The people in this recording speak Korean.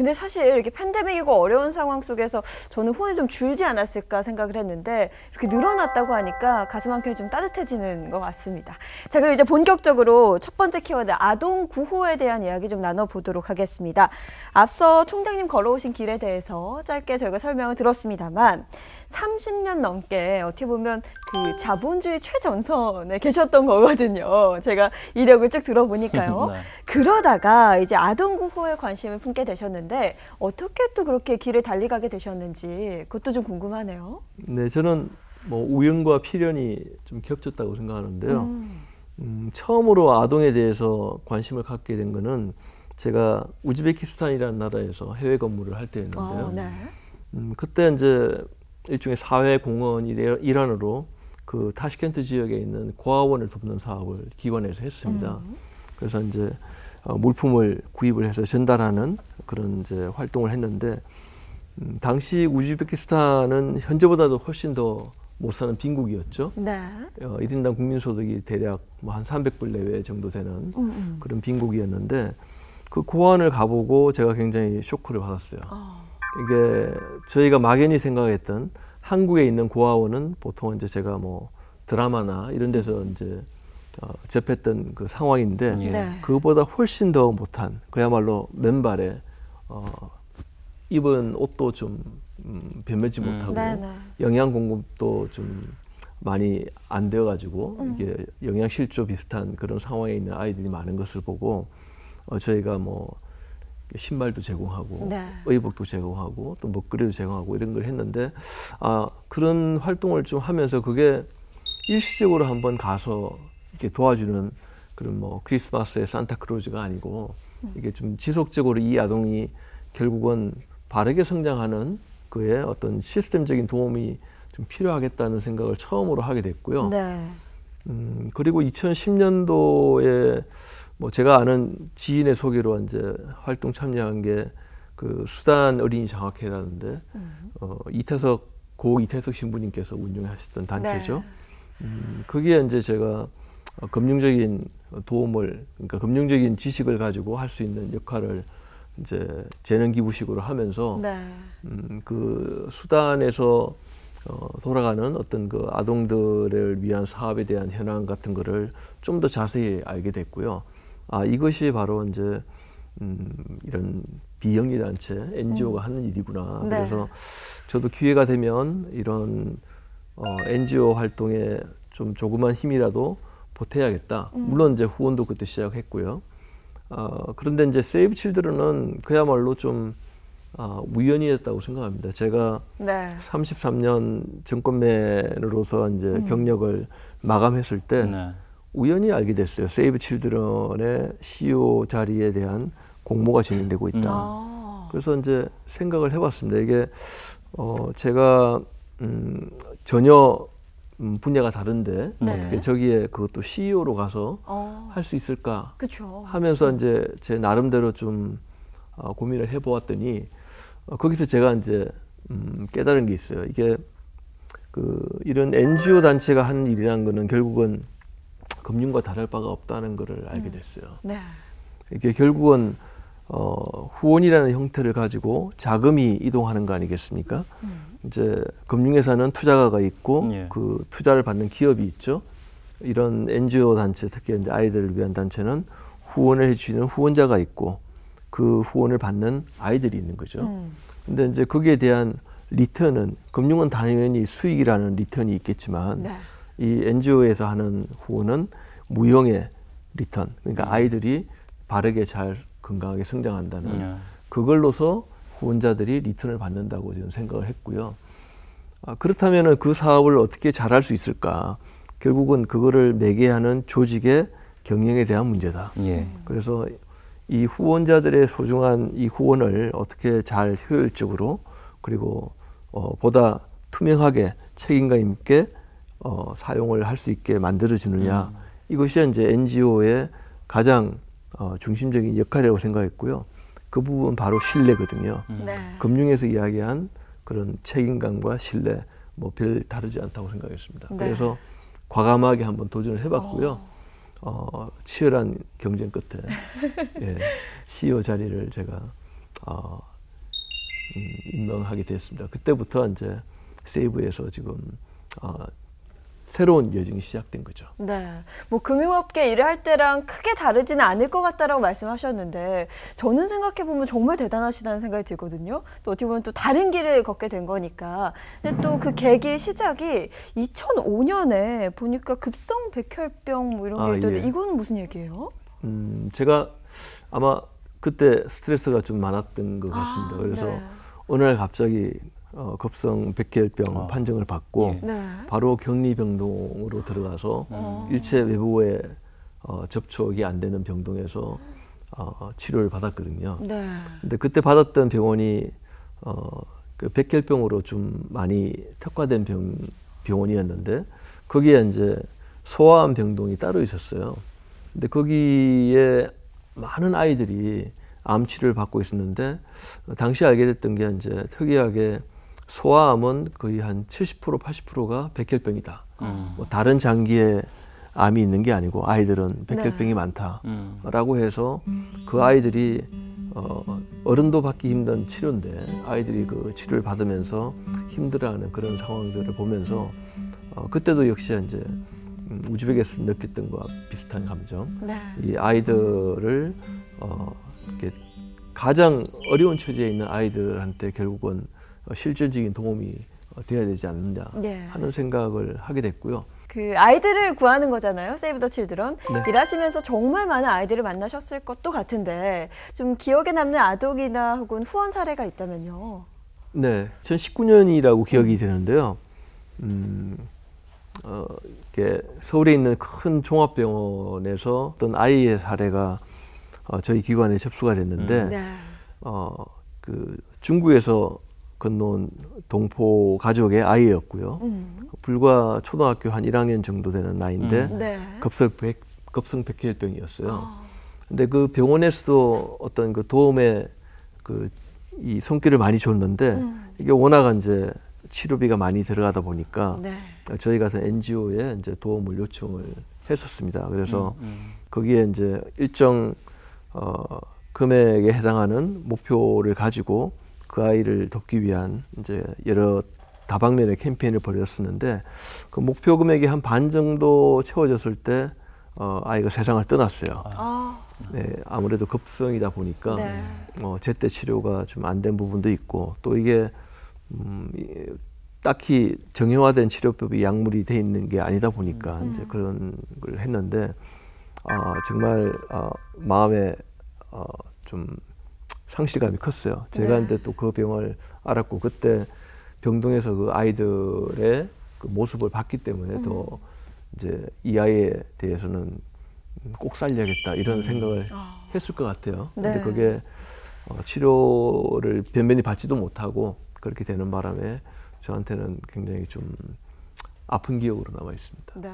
근데 사실 이렇게 팬데믹이고 어려운 상황 속에서 저는 후원이 좀 줄지 않았을까 생각을 했는데 이렇게 늘어났다고 하니까 가슴 한켠이 좀 따뜻해지는 것 같습니다. 자, 그럼 이제 본격적으로 첫 번째 키워드 아동 구호에 대한 이야기 좀 나눠보도록 하겠습니다. 앞서 총장님 걸어오신 길에 대해서 짧게 저희가 설명을 들었습니다만 30년 넘게 어떻게 보면 그 자본주의 최전선에 계셨던 거거든요. 제가 이력을 쭉 들어보니까요. 네. 그러다가 이제 아동 구호에 관심을 품게 되셨는데 어떻게 또 그렇게 길을 달리가게 되셨는지 그것도 좀 궁금하네요. 네, 저는 뭐 우연과 필연이 좀 겹쳤다고 생각하는데요. 처음으로 아동에 대해서 관심을 갖게 된 거는 제가 우즈베키스탄이라는 나라에서 해외 근무를 할 때였는데요. 네. 그때 이제 일종의 사회 공헌 일환으로 그 타시켄트 지역에 있는 고아원을 돕는 사업을 기관에서 했습니다. 그래서 이제 물품을 구입을 해서 전달하는 그런 이제 활동을 했는데 당시 우즈베키스탄은 현재보다도 훨씬 더 못 사는 빈국이었죠. 네. 1인당 국민소득이 대략 뭐 한 300불 내외 정도 되는 그런 빈국이었는데 그 고아원을 가보고 제가 굉장히 쇼크를 받았어요. 이게 저희가 막연히 생각했던 한국에 있는 고아원은 보통 이제 제가 뭐 드라마나 이런 데서 이제 접했던 그 상황인데 네. 그거보다 훨씬 더 못한 그야말로 맨발에 입은 옷도 좀 변매지 못하고 네네. 영양 공급도 좀 많이 안 되어가지고 이게 영양실조 비슷한 그런 상황에 있는 아이들이 많은 것을 보고 저희가 뭐 신발도 제공하고 네. 의복도 제공하고 또 먹거리도 제공하고 이런 걸 했는데 그런 활동을 좀 하면서 그게 일시적으로 한번 가서 이렇게 도와주는 그런 뭐 크리스마스의 산타크로즈가 아니고 이게 좀 지속적으로 이 아동이 결국은 바르게 성장하는 그의 어떤 시스템적인 도움이 좀 필요하겠다는 생각을 처음으로 하게 됐고요. 네. 그리고 2010년도에 뭐 제가 아는 지인의 소개로 이제 활동 참여한 게 그 수단 어린이 장학회라는데 고 이태석 신부님께서 운영하셨던 단체죠. 거기에 이제 제가 금융적인 도움을 그러니까 금융적인 지식을 가지고 할 수 있는 역할을 이제 재능 기부식으로 하면서 네. 그 수단에서 돌아가는 어떤 그 아동들을 위한 사업에 대한 현황 같은 거를 좀 더 자세히 알게 됐고요. 이것이 바로 이제 이런 비영리 단체 NGO가 하는 일이구나. 네. 그래서 저도 기회가 되면 이런 NGO 활동에 좀 조그만 힘이라도 보태야겠다. 물론 이제 후원도 그때 시작했고요. 그런데 이제 세이브 칠드런은 그야말로 좀 우연이었다고 생각합니다. 제가 네. 33년 정권맨으로서 이제 경력을 마감했을 때 네. 우연히 알게 됐어요. 세이브 칠드런의 CEO 자리에 대한 공모가 진행되고 있다. 그래서 이제 생각을 해봤습니다. 이게 제가 전혀 분야가 다른데 네. 어떻게 저기에 그것도 CEO로 가서 할 수 있을까 그쵸. 하면서 이제 제 나름대로 좀 고민을 해보았더니 거기서 제가 이제 깨달은 게 있어요. 이게 이런 NGO 단체가 하는 일이라는 거는 결국은 금융과 다를 바가 없다는 것을 알게 됐어요. 네. 이게 결국은 후원이라는 형태를 가지고 자금이 이동하는 거 아니겠습니까? 이제 금융회사는 투자가가 있고 예. 그 투자를 받는 기업이 있죠. 이런 NGO 단체, 특히 이제 아이들을 위한 단체는 후원을 해주시는 후원자가 있고 그 후원을 받는 아이들이 있는 거죠. 근데 이제 거기에 대한 리턴은 금융은 당연히 수익이라는 리턴이 있겠지만 네. 이 NGO에서 하는 후원은 무형의 리턴, 그러니까 아이들이 바르게 잘 건강하게 성장한다는 그걸로서 후원자들이 리턴을 받는다고 저는 생각을 했고요. 그렇다면 그 사업을 어떻게 잘할 수 있을까? 결국은 그거를 매개하는 조직의 경영에 대한 문제다. 예. 그래서 이 후원자들의 소중한 이 후원을 어떻게 잘 효율적으로 그리고 보다 투명하게 책임감 있게 사용을 할 수 있게 만들어주느냐. 이것이 이제 NGO의 가장 중심적인 역할이라고 생각했고요. 그 부분 바로 신뢰거든요. 네. 금융에서 이야기한 그런 책임감과 신뢰 뭐 별 다르지 않다고 생각했습니다. 네. 그래서 과감하게 한번 도전을 해봤고요. 치열한 경쟁 끝에 CEO 자리를 제가 임명하게 됐습니다. 그때부터 이제 세이브에서 지금 새로운 여정이 시작된 거죠. 네, 뭐 금융업계 일을 할 때랑 크게 다르지는 않을 것 같다라고 말씀하셨는데 저는 생각해 보면 정말 대단하시다는 생각이 들거든요. 또 어떻게 보면 또 다른 길을 걷게 된 거니까. 근데 또 그 계기 시작이 2005년에 보니까 급성 백혈병 뭐 이런 게 있던데 예. 이건 무슨 얘기예요? 제가 아마 그때 스트레스가 좀 많았던 것 같습니다. 그래서 네. 어느 날 갑자기 급성 백혈병 판정을 받고 네. 바로 격리병동으로 들어가서 일체 외부에 접촉이 안 되는 병동에서 치료를 받았거든요. 네. 근데 그때 받았던 병원이 그 백혈병으로 좀 많이 특화된 병원이었는데 거기에 이제 소아암 병동이 따로 있었어요. 근데 거기에 많은 아이들이 암 치료를 받고 있었는데 당시 알게 됐던 게 이제 특이하게 소아암은 거의 한 70% 80%가 백혈병이다. 뭐 다른 장기에 암이 있는 게 아니고 아이들은 백혈병이 많다라고 해서 그 아이들이 어른도 받기 힘든 치료인데 아이들이 그 치료를 받으면서 힘들어하는 그런 상황들을 보면서 그때도 역시 이제 우즈벡에서 느꼈던 것과 비슷한 감정. 네. 이 아이들을 이렇게 가장 어려운 처지에 있는 아이들한테 결국은 실질적인 도움이 돼야 되지 않느냐 네. 하는 생각을 하게 됐고요. 그 아이들을 구하는 거잖아요. 세이브 더 칠드런. 네. 일하시면서 정말 많은 아이들을 만나셨을 것도 같은데 좀 기억에 남는 아동이나 혹은 후원 사례가 있다면요. 네, 2019년이라고 기억이 되는데요. 이렇게 서울에 있는 큰 종합병원에서 어떤 아이의 사례가 저희 기관에 접수가 됐는데 네. 그 중국에서 건너온 동포 가족의 아이였고요. 불과 초등학교 한 1학년 정도 되는 나이인데 네. 급성 백혈병이었어요. 근데 그 병원에서도 어떤 그 도움에 이 손길을 많이 줬는데 이게 워낙 이제 치료비가 많이 들어가다 보니까 네. 저희 같은 NGO에 이제 도움을 요청을 했었습니다. 그래서 거기에 이제 일정 금액에 해당하는 목표를 가지고 그 아이를 돕기 위한 이제 여러 다방면의 캠페인을 벌였었는데 그 목표 금액이 한 반 정도 채워졌을 때 아이가 세상을 떠났어요. 네, 아무래도 급성이다 보니까 네. 제때 치료가 좀 안 된 부분도 있고 또 이게 딱히 정형화된 치료법이 약물이 돼 있는 게 아니다 보니까 이제 그런 걸 했는데 정말 마음에 좀 상실감이 컸어요. 제가 네. 근데 또 그 병을 알았고 그때 병동에서 그 아이들의 그 모습을 봤기 때문에 더 이제 이 아이에 대해서는 꼭 살려야겠다 이런 생각을 했을 것 같아요. 네. 근데 그게 치료를 변변히 받지도 못하고 그렇게 되는 바람에 저한테는 굉장히 좀 아픈 기억으로 남아 있습니다. 네.